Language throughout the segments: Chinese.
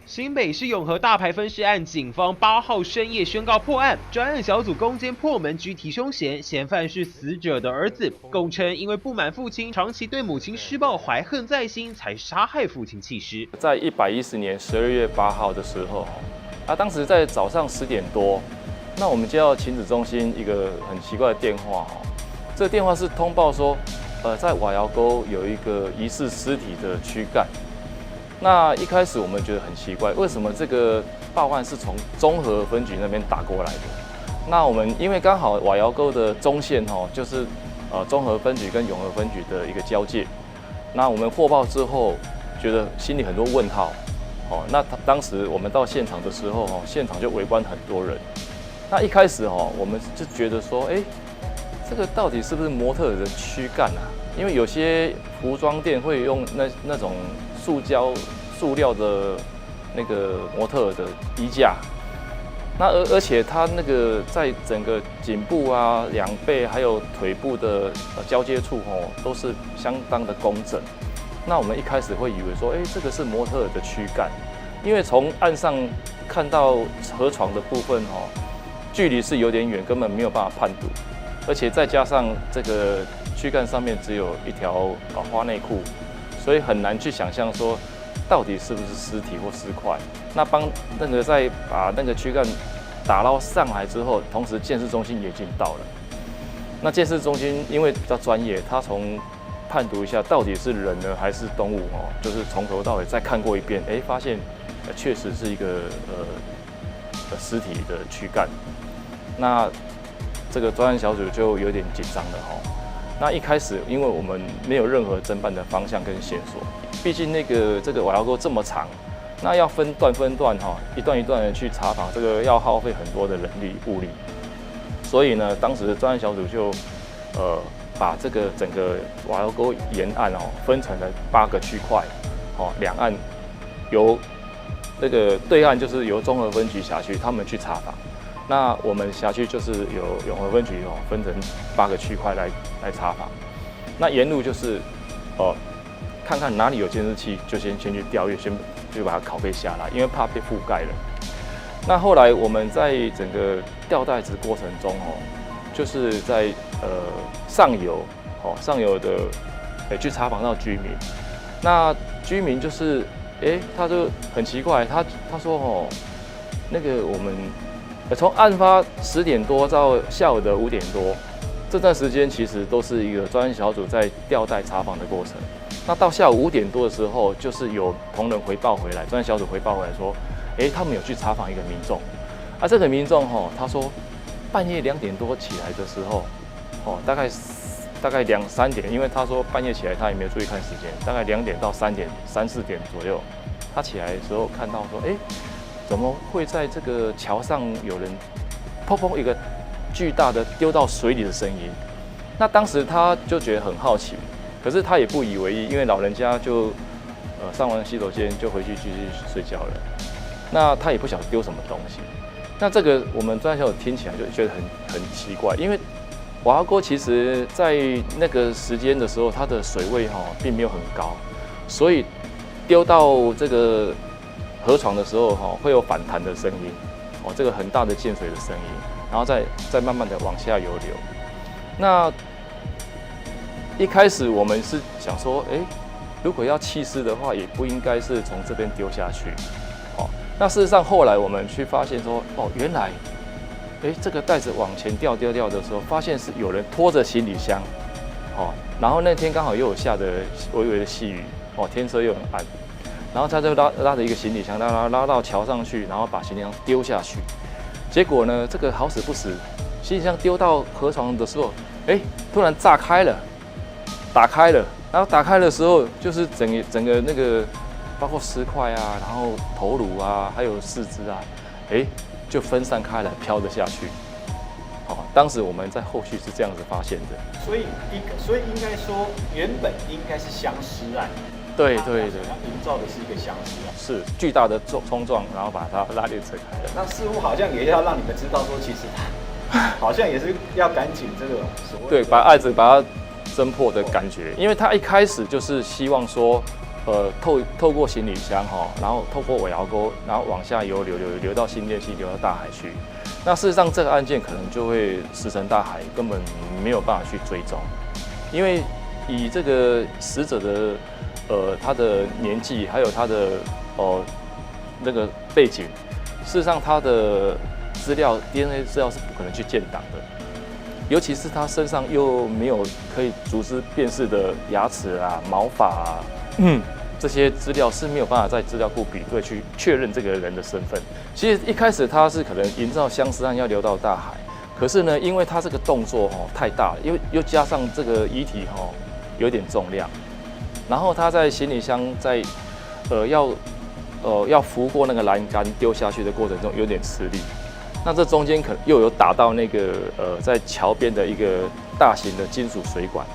新北市永和大排分尸案，警方8号深夜宣告破案，专案小组攻坚破门，拘提凶嫌，嫌犯是死者的儿子，供称因为不满父亲长期对母亲施暴，怀恨在心，才杀害父亲弃尸。在110年12月8号的时候，当时在早上10点多，那我们接到亲子中心一个很奇怪的电话这个电话是通报说，在瓦窑沟有一个疑似尸体的躯干。那一开始我们觉得很奇怪，为什么这个报案是从中和分局那边打过来的？那我们因为刚好瓦窑沟的中线就是中和分局跟永和分局的一个交界。那我们获报之后，觉得心里很多问号。那当时我们到现场的时候，现场就围观很多人。那一开始我们就觉得说，这个到底是不是模特的躯干啊？因为有些服装店会用那种塑料的那个模特的衣架，那而且它那个在整个颈部啊、两背还有腿部的交接处都是相当的工整。那我们一开始会以为说，这个是模特的躯干，因为从岸上看到河床的部分距离是有点远，根本没有办法判读，而且再加上这个躯干上面只有一条花内裤。所以很难去想象说，到底是不是尸体或尸块。那再把那个躯干打捞上来之后，同时鉴识中心也已经到了。那鉴识中心因为比较专业，他从判读一下到底是人呢还是动物就是从头到尾再看过一遍，发现确实是一个尸体的躯干。那这个专案小组就有点紧张了那一开始，因为我们没有任何侦办的方向跟线索，毕竟这个瓦窑沟这么长，那要分段一段一段的去查访，这个要耗费很多的人力物力。所以呢，当时的专案小组就把这个整个瓦窑沟沿岸分成了8个区块，两岸由那个对岸就是由中和分局辖区他们去查访。那我们辖区就是由永和分局分成8个区块来查访。那沿路就是看看哪里有监视器，就先去调阅，先就把它拷贝下来，因为怕被覆盖了。那后来我们在整个调袋子过程中就是在上游的去查访到居民。那居民就是他就很奇怪，他说那个我们从案发10点多到下午的5点多，这段时间其实都是一个专案小组在调袋查访的过程。那到下午5点多的时候，就是有同仁回报回来，专案小组回报回来说，他们有去查访一个民众。这个民众他说半夜2点多起来的时候，大概2、3点，因为他说半夜起来他也没有注意看时间，大概2点到3点、3、4点左右，他起来的时候看到说，怎么会在这个桥上有人砰砰一个巨大的丢到水里的声音？那当时他就觉得很好奇，可是他也不以为意，因为老人家就上完洗手间就回去继续睡觉了。那他也不晓得丢什么东西。那这个我们专案小组听起来就觉得很奇怪，因为瓦窑沟其实在那个时间的时候，它的水位并没有很高，所以丢到这个河床的时候会有反弹的声音，这个很大的溅水的声音，然后再慢慢的往下游流。那一开始我们是想说，如果要弃尸的话，也不应该是从这边丢下去。那事实上后来我们去发现说，原来，这个袋子往前掉的时候，发现是有人拖着行李箱，然后那天刚好又有下着微微的细雨，天色又很暗。然后他就拉着一个行李箱，拉到桥上去，然后把行李箱丢下去。结果呢，这个好死不死，行李箱丢到河床的时候，突然炸开了，打开了。然后打开的时候，就是整个那个，包括尸块啊，然后头颅啊，还有四肢啊，就分散开来，飘了下去。当时我们在后续是这样子发现的。所以应该说，原本应该是相尸案。对，它营造的是一个相尸案，是巨大的冲撞，然后把它拉链扯开了。那似乎好像也要让你们知道说，其实它好像也是要赶紧这个所谓对，把案子把它侦破的感觉，因为他一开始就是希望说，透过行李箱然后透过尾窑沟，然后往下流到新店溪，流到大海去。那事实上这个案件可能就会石沉大海，根本没有办法去追踪，因为以这个死者的他的年纪还有他的那个背景，事实上他的资料 DNA 资料是不可能去建档的，尤其是他身上又没有可以逐丝辨识的牙齿啊、毛发这些资料是没有办法在资料库比对去确认这个人的身份。其实一开始他是可能营造相思案要流到大海，可是呢，因为他这个动作太大了，又加上这个遗体有点重量，然后他在行李箱在要扶过那个栏杆丢下去的过程中有点吃力，那这中间可能又有打到那个在桥边的一个大型的金属水管，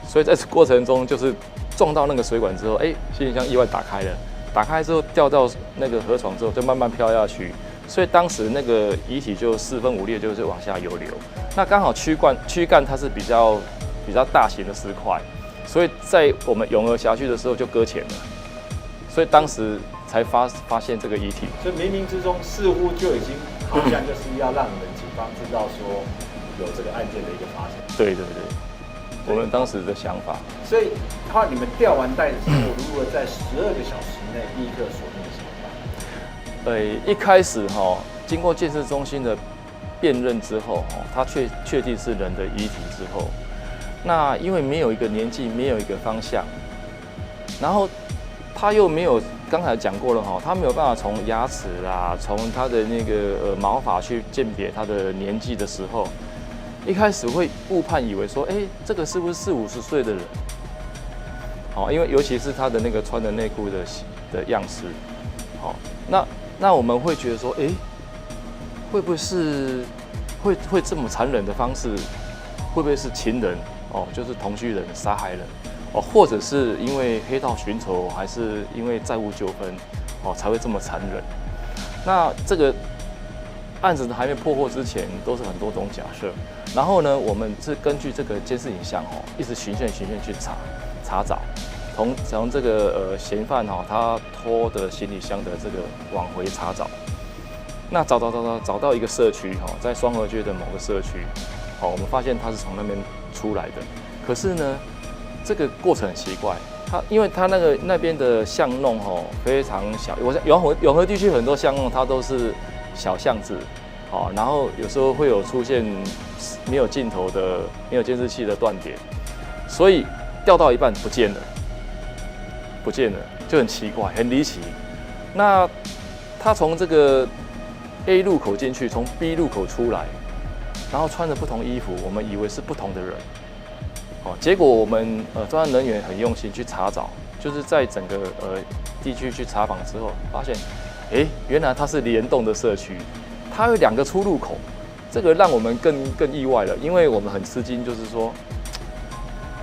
所以在这过程中就是撞到那个水管之后，行李箱意外打开了，打开之后掉到那个河床之后就慢慢飘下去，所以当时那个遗体就四分五裂，就是往下游流。那刚好躯干它是比较大型的石块，所以在我们永和辖区的时候就搁浅了，所以当时才发现这个遗体。所以冥冥之中似乎就已经好像就是要让你们警方知道说有这个案件的一个发生。对，我们当时的想法。所以你们调完带之后，如何在12个小时内立刻锁定嫌犯？一开始经过建设中心的辨认之后他确定是人的遗体之后，那因为没有一个年纪，没有一个方向，然后他又没有刚才讲过了他没有办法从牙齿啦，从他的那个毛发去鉴别他的年纪的时候，一开始会误判以为说，这个是不是40、50岁的人？因为尤其是他的那个穿的内裤的样式，那我们会觉得说，会不会是会这么残忍的方式？会不会是情人就是同居人杀害人？或者是因为黑道寻仇，还是因为债务纠纷才会这么残忍？那这个案子还没破获之前，都是很多种假设。然后呢，我们是根据这个监视影像一直循线去查找，从这个嫌犯他拖的行李箱的这个往回查找。那找到一个社区在双和街的某个社区，我们发现他是从那边出来的。可是呢，这个过程很奇怪，因为他那边的巷弄非常小，永和地区很多巷弄它都是小巷子，然后有时候会有出现没有尽头的、没有监视器的断点，所以调到一半不见了，就很奇怪，很离奇。那他从这个 A 路口进去，从 B 路口出来，然后穿着不同衣服，我们以为是不同的人。结果我们专案人员很用心去查找，就是在整个地区去查访之后，发现，原来它是联动的社区，它有2个出入口，这个让我们更意外了，因为我们很吃惊，就是说，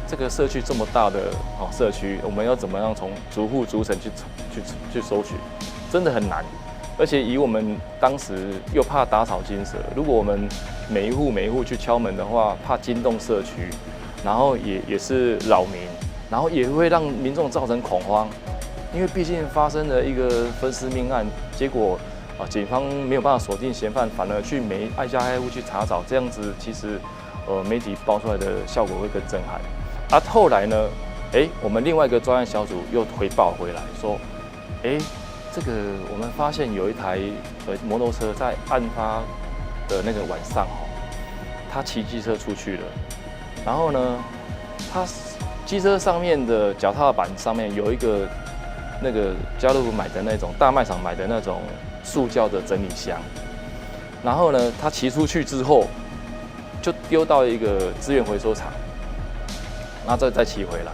这个社区这么大的社区，我们要怎么样从逐户逐层去收取，真的很难。而且以我们当时又怕打草惊蛇，如果我们每一户去敲门的话，怕惊动社区，然后也是扰民，然后也会让民众造成恐慌，因为毕竟发生了一个分尸命案，结果警方没有办法锁定嫌犯，反而去每挨家挨户去查找，这样子其实媒体爆出来的效果会更震撼。后来呢，我们另外一个专案小组又回报回来说，这个我们发现有一台摩托车在案发的那个晚上他骑机车出去了，然后呢，他机车上面的脚踏板上面有一个那个家乐福买的那种大卖场买的那种塑胶的整理箱，然后呢，他骑出去之后就丢到一个资源回收厂，然后再骑回来。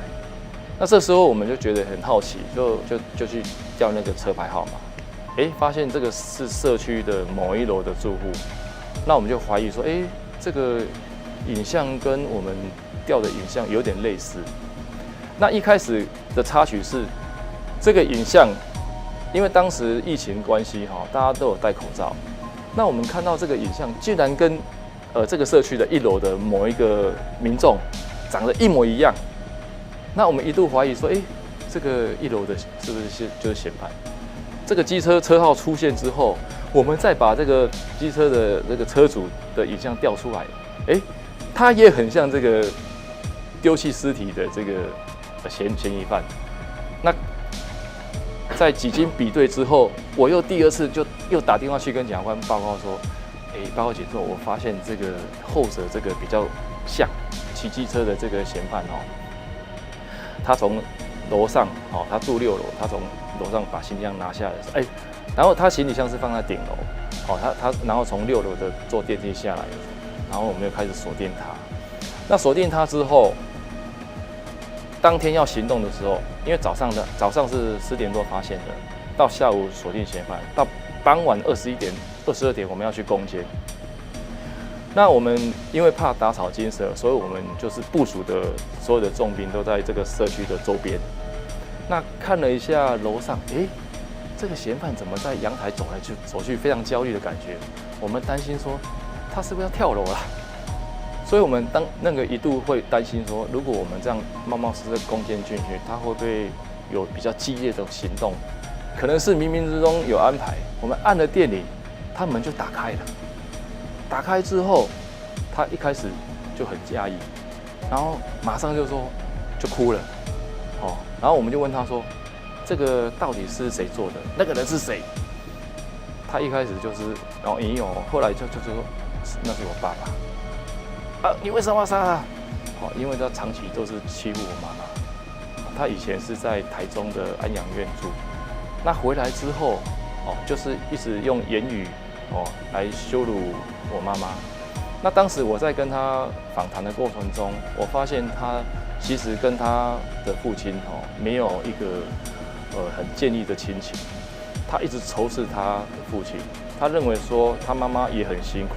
那这时候我们就觉得很好奇，就去调那个车牌号码，发现这个是社区的某一楼的住户，那我们就怀疑说，这个影像跟我们调的影像有点类似。那一开始的插曲是这个影像，因为当时疫情关系大家都有戴口罩，那我们看到这个影像竟然跟这个社区的1楼的某一个民众长得一模一样。那我们一度怀疑说，这个1楼的是不是就是嫌犯？这个机车车号出现之后，我们再把这个机车的这个车主的影像调出来，他也很像这个丢弃尸体的这个嫌疑犯。那在几经比对之后，我又第2次就又打电话去跟检察官报告说，报告检察，我发现这个后者这个比较像骑机车的这个嫌犯他从楼上他住6楼，他从楼上把行李箱拿下来的时候，然后他行李箱是放在顶楼，他然后从6楼的坐电梯下来的时候，然后我们又开始锁定他。那锁定他之后，当天要行动的时候，因为早上是10点多发现的，到下午锁定嫌犯，到傍晚22点我们要去攻坚。那我们因为怕打草惊蛇，所以我们就是部署的所有的重兵都在这个社区的周边。那看了一下楼上，这个嫌犯怎么在阳台走来走去，非常焦虑的感觉。我们担心说他是不是要跳楼了？所以我们一度会担心说，如果我们这样冒冒失失攻坚进去，他会不会有比较激烈的行动？可能是冥冥之中有安排。我们按了电铃，他门就打开了。打开之后，他一开始就很压抑，然后马上就哭了，然后我们就问他说，这个到底是谁做的？那个人是谁？他一开始然后隐有，后来就说那是我爸爸。你为什么要杀他？因为他长期都是欺负我妈妈。他以前是在台中的安养院住，那回来之后，就是一直用言语来羞辱我妈妈。那当时我在跟他访谈的过程中，我发现他其实跟他的父亲没有一个很建立的亲情。他一直仇视他的父亲，他认为说他妈妈也很辛苦。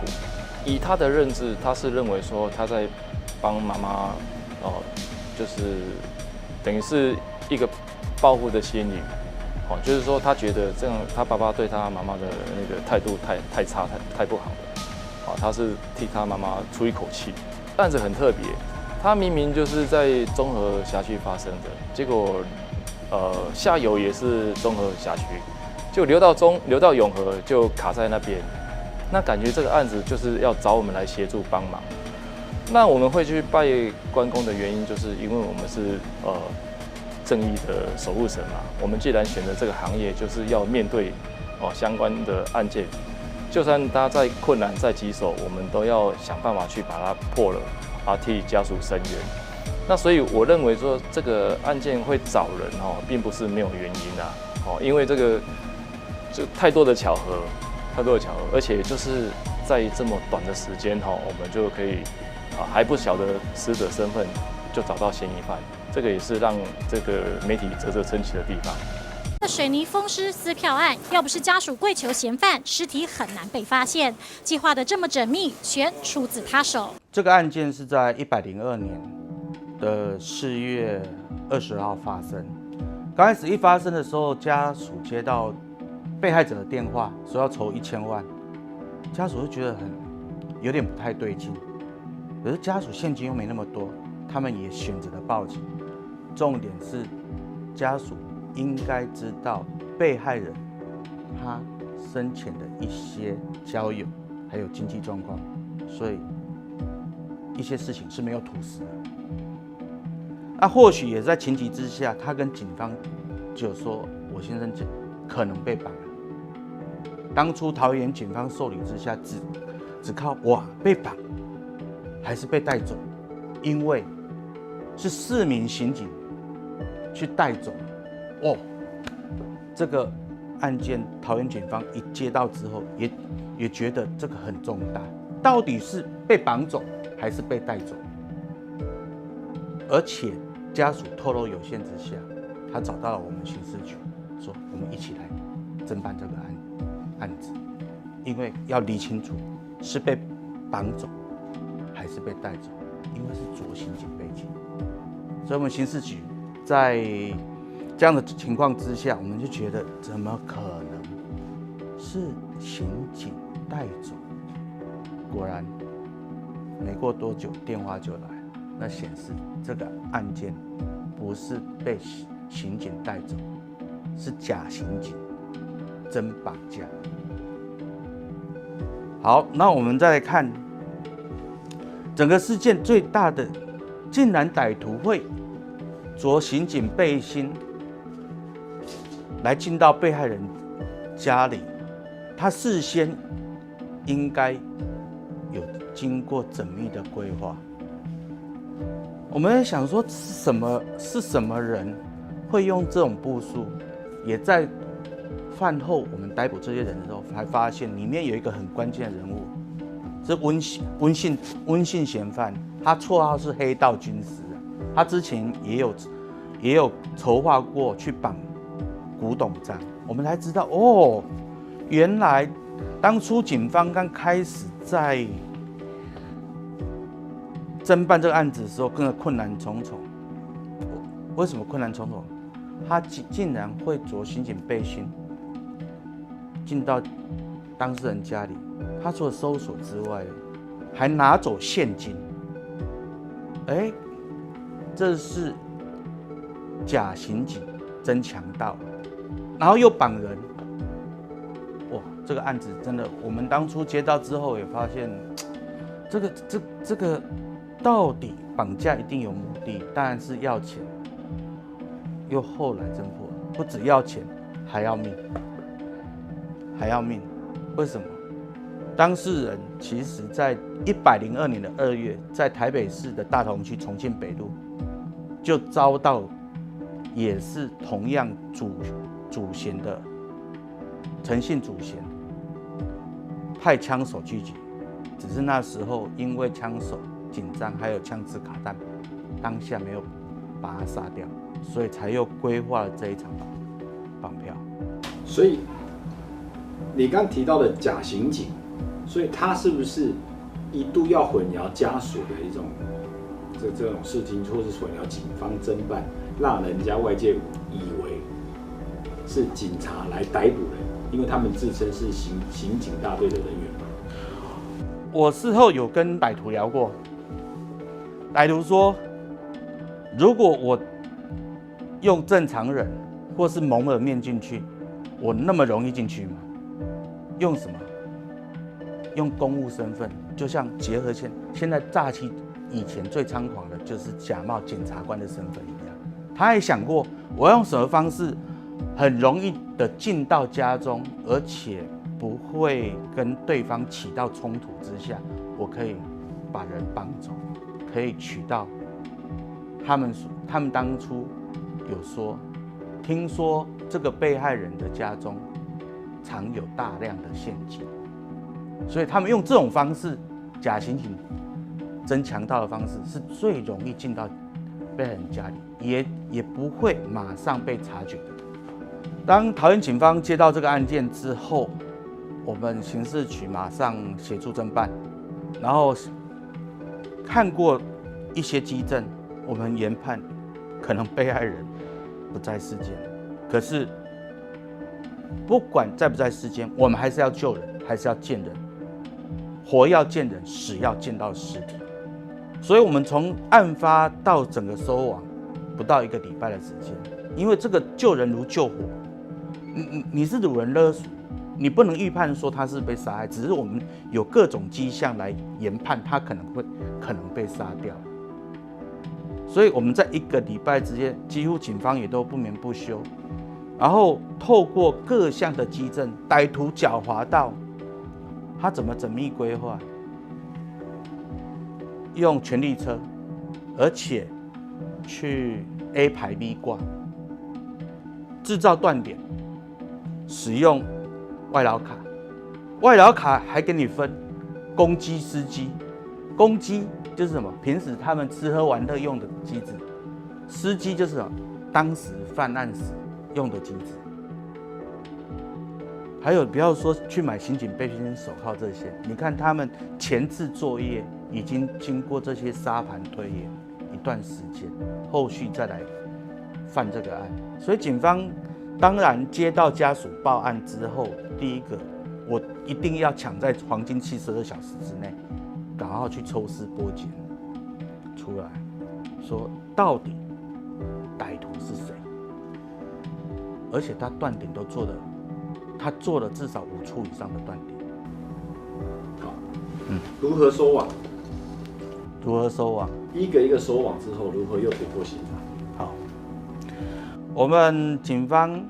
以他的认知，他是认为说他在帮妈妈就是等于是一个报复的心理。就是说他觉得这样他爸爸对他妈妈的那个态度太差太不好了。他是替他妈妈出一口气。案子很特别，他明明就是在中和辖区发生的，结果下游也是中和辖区，就流到永和就卡在那边。那感觉这个案子就是要找我们来协助帮忙。那我们会去拜关公的原因，就是因为我们是正义的守护神嘛。我们既然选择这个行业，就是要面对相关的案件，就算他再困难再棘手，我们都要想办法去把它破了，替家属伸冤。那所以我认为说这个案件会找人并不是没有原因因为这个就太多的巧合，而且就是在这么短的时间我们就可以还不晓得死者身份就找到嫌疑犯，这个也是让这个媒体啧啧称奇的地方。水泥封尸撕票案，要不是家属跪求嫌犯，尸体很难被发现。计划的这么缜密，全出自他手。这个案件是在102年的4月20号发生。刚开始一发生的时候，家属接到被害者的电话，说要筹1000万，家属就觉得有点不太对劲。可是家属现金又没那么多，他们也选择了报警。重点是家属应该知道被害人他生前的一些交友还有经济状况，所以一些事情是没有吐实的。或许也在情急之下，他跟警方就说：“我先生可能被绑了。”当初桃园警方受理之下，只靠被绑还是被带走，因为是4名刑警去带走。这个案件桃园警方一接到之后，也觉得这个很重大，到底是被绑走还是被带走？而且家属透露有限之下，他找到了我们刑事局，说我们一起来侦办这个案子，因为要理清楚是被绑走还是被带走，因为是左刑警背景，所以我们刑事局在这样的情况之下，我们就觉得怎么可能是刑警带走？果然没过多久电话就来，那显示这个案件不是被刑警带走，是假刑警真绑架。好，那我们再来看整个事件最大的，竟然歹徒会着刑警背心来进到被害人家里，他事先应该有经过缜密的规划。我们在想说是什么人会用这种步数？也在饭后我们逮捕这些人的时候，才发现里面有一个很关键的人物，是温姓嫌犯，他绰号是黑道军师，他之前也有筹划过去绑古董章。我们才知道哦，原来当初警方刚开始在侦办这个案子的时候，更是困难重重。为什么困难重重？他竟然会着刑警背心进到当事人家里，他除了搜索之外，还拿走现金。这是假刑警真强盗，然后又绑人。哇，这个案子真的，我们当初接到之后也发现，这个到底绑架一定有目的，当然是要钱。又后来侦破，不只要钱，还要命，还要命。为什么？当事人其实在102年的2月，在台北市的大同区重庆北路，就遭到也是同样主嫌的陈姓主嫌派枪手狙击，只是那时候因为枪手紧张，还有枪支卡弹，当下没有把他杀掉，所以才又规划了这一场绑票。所以你刚提到的假刑警，所以他是不是一度要混淆家属的一种这种事情，或是混淆警方侦办，让人家外界以为是警察来逮捕人，因为他们自称是刑警大队的人员嘛？我事后有跟歹徒聊过，歹徒说，如果我用正常人或是蒙了面进去，我那么容易进去吗？用什么？用公务身份，就像结合现在诈欺以前最猖狂的就是假冒检察官的身份一样。他也想过，我用什么方式很容易的进到家中，而且不会跟对方起到冲突之下，我可以把人绑走，可以取到他们当初有说，听说这个被害人的家中藏有大量的现金，所以他们用这种方式，假刑警真强盗的方式，是最容易进到被害人家里，也不会马上被察觉的。当桃园警方接到这个案件之后，我们刑事局马上协助侦办，然后看过一些基证，我们研判可能被害人不在世间，可是不管在不在世间，我们还是要救人，还是要见人，活要见人，死要见到尸体。所以我们从案发到整个收网不到1个礼拜的时间，因为这个救人如救火，你是掳人勒赎，你不能预判说他是被杀害，只是我们有各种迹象来研判他可能被杀掉。所以我们在1个礼拜之间，几乎警方也都不眠不休，然后透过各项的基证，歹徒狡猾到他怎么缜密规划，用权力车，而且去 A 排 B 挂，制造断点，使用外劳卡，外劳卡还给你分公机私机，公机就是什么？平时他们吃喝玩乐用的机子，私机就是什么？当时犯案时用的机子。还有不要说去买刑警背心、手铐这些，你看他们前置作业已经经过这些沙盘推演一段时间，后续再来犯这个案。所以警方当然接到家属报案之后，第一个我一定要抢在黄金72小时之内，赶快去抽丝剥茧出来，说到底歹徒是谁？而且他断点都做的，他做了至少5处以上的断点。好，如何收网？如何收网？一个一个收网之后，如何又突破刑法？好，我们警方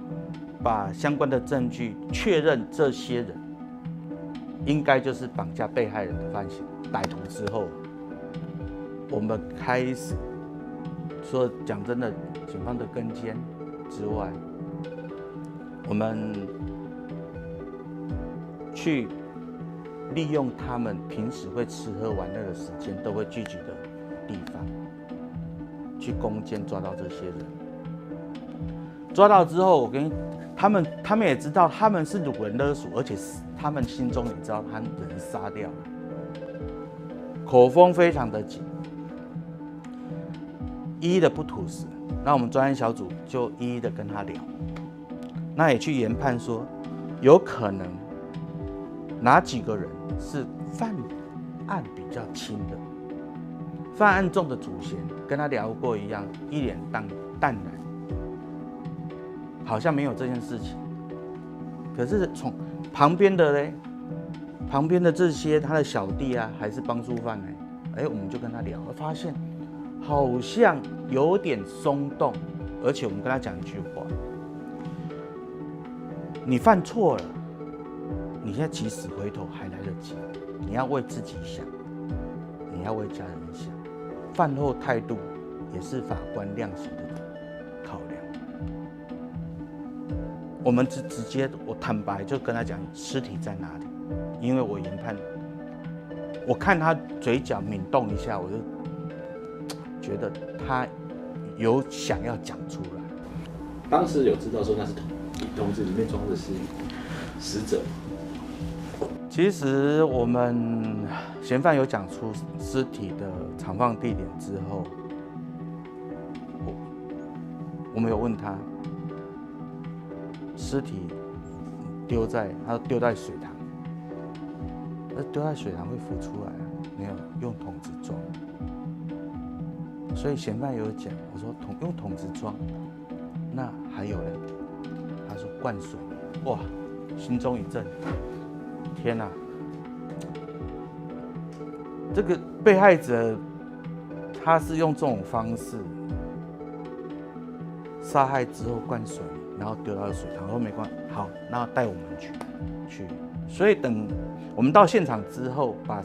把相关的证据确认这些人应该就是绑架被害人的歹徒之后，我们开始说讲真的，警方的跟监之外，我们去利用他们平时会吃喝玩乐的时间都会聚集的地方，去攻坚抓到这些人。抓到之后，他们也知道他们是掳人勒赎，而且他们心中也知道他人杀掉了，口风非常的紧，一一的不吐实。那我们专案小组就一一的跟他聊，那也去研判说，有可能哪几个人是犯案比较轻的，犯案重的主嫌，跟他聊过一样，一脸淡然，好像没有这件事情。可是从旁边的嘞，旁边的这些他的小弟啊，还是帮助犯呢？我们就跟他聊，发现好像有点松动，而且我们跟他讲一句话：你犯错了，你现在起死回头还来得及，你要为自己想，你要为家人想，饭后态度也是法官量刑的考量。我们直接，我坦白就跟他讲尸体在哪里，因为我研判，我看他嘴角抿动一下，我就觉得他有想要讲出来。当时有知道说那是桶子里面装的是死者。其实我们嫌犯有讲出尸体的藏放地点之后，我们有问他，尸体他丢在水塘，那丢在水塘会浮出来啊？没有，用桶子装。所以嫌犯有讲，我说用桶子装，那还有人，他说灌水，哇，心中一震，天哪！这个被害者他是用这种方式杀害之后灌水，然后丢到水塘，说没关系，好，那带我们去。所以等我们到现场之后，把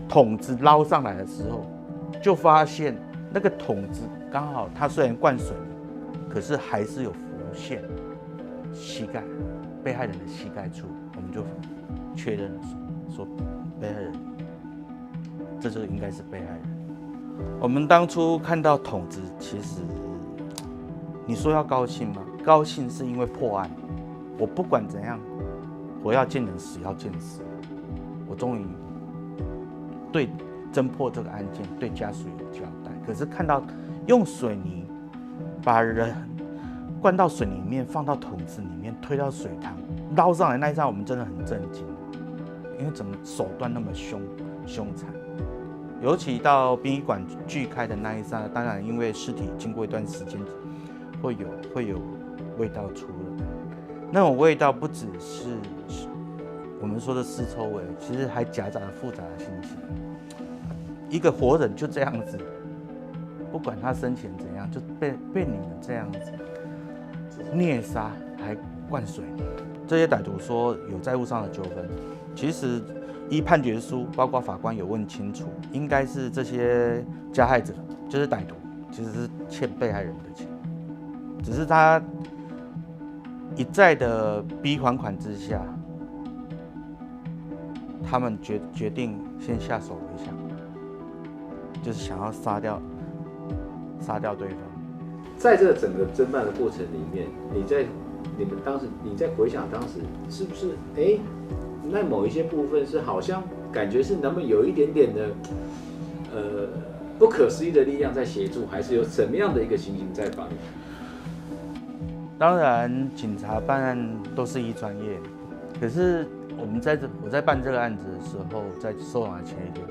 桶子捞上来的时候，就发现那个桶子刚好，它虽然灌水，可是还是有浮现膝盖，被害人的膝盖处，我们就确认说被害人，这就应该是被害人。我们当初看到桶子，其实你说要高兴吗？高兴是因为破案，我不管怎样，我要见人死要见死，我终于对侦破这个案件对家属有交代。可是看到用水泥把人灌到水里面，放到桶子里面，推到水塘，捞上来那一刹，我们真的很震惊，因为怎么手段那么凶残。尤其到殡仪馆锯开的那一刹，当然因为尸体经过一段时间，会有味道出来。那种味道不只是我们说的尸臭味，其实还夹杂了复杂的心情。一个活人就这样子，不管他生前怎样，就被你们这样子虐杀，还灌水。这些歹徒说有债务上的纠纷，其实依判决书，包括法官有问清楚，应该是这些加害者，就是歹徒，其实是欠被害人的钱，只是他一再的逼款之下，他们决定先下手为强，就是想要杀掉对方。在这整个侦办的过程里面，你在回想当时是不是那某一些部分是好像感觉是能不能有一点点的不可思议的力量在协助，还是有什么样的一个情形在帮你？当然，警察办案都是依专业，可是我在办这个案子的时候，在收网的前一天，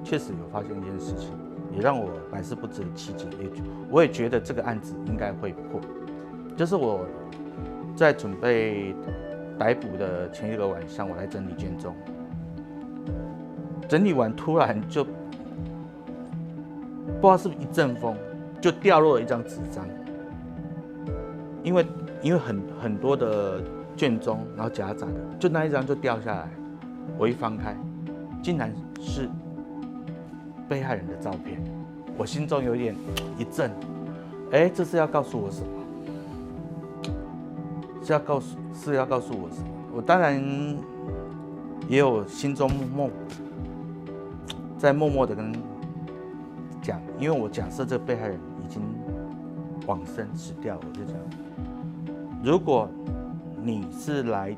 确实有发现一件事情，也让我百思不得其解。我也觉得这个案子应该会破，就是我在准备逮捕的前一个晚上，我来整理卷宗，整理完突然就不知道是不是一阵风，就掉落了一张纸张，因为很多的卷宗，然后夹杂的，就那一张就掉下来，我一翻开，竟然是被害人的照片，我心中有点一震，这是要告诉我什么？是要告诉我什么？我当然也有心中在默默的跟讲，因为我假设这个被害人已经往生死掉了，我就讲，如果你是来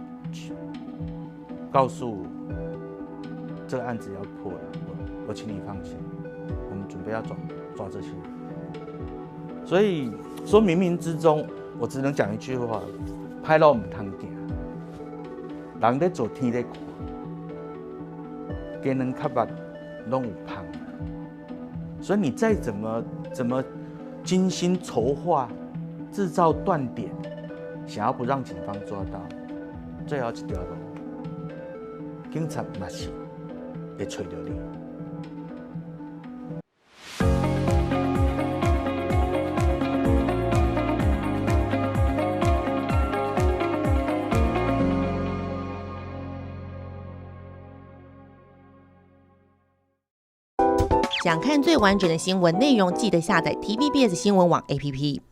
告诉我这个案子要破了，我请你放心，我们准备要抓这些人。所以说冥冥之中，我只能讲一句话：歹路唔通行，人在做天在看，鸡卵较目拢有香。所以你再怎么精心筹划、制造断点，想要不让警方抓到，最后一条路，警察嘛是会找到你。想看最完整的新闻内容，记得下载 TVBS 新闻网 APP。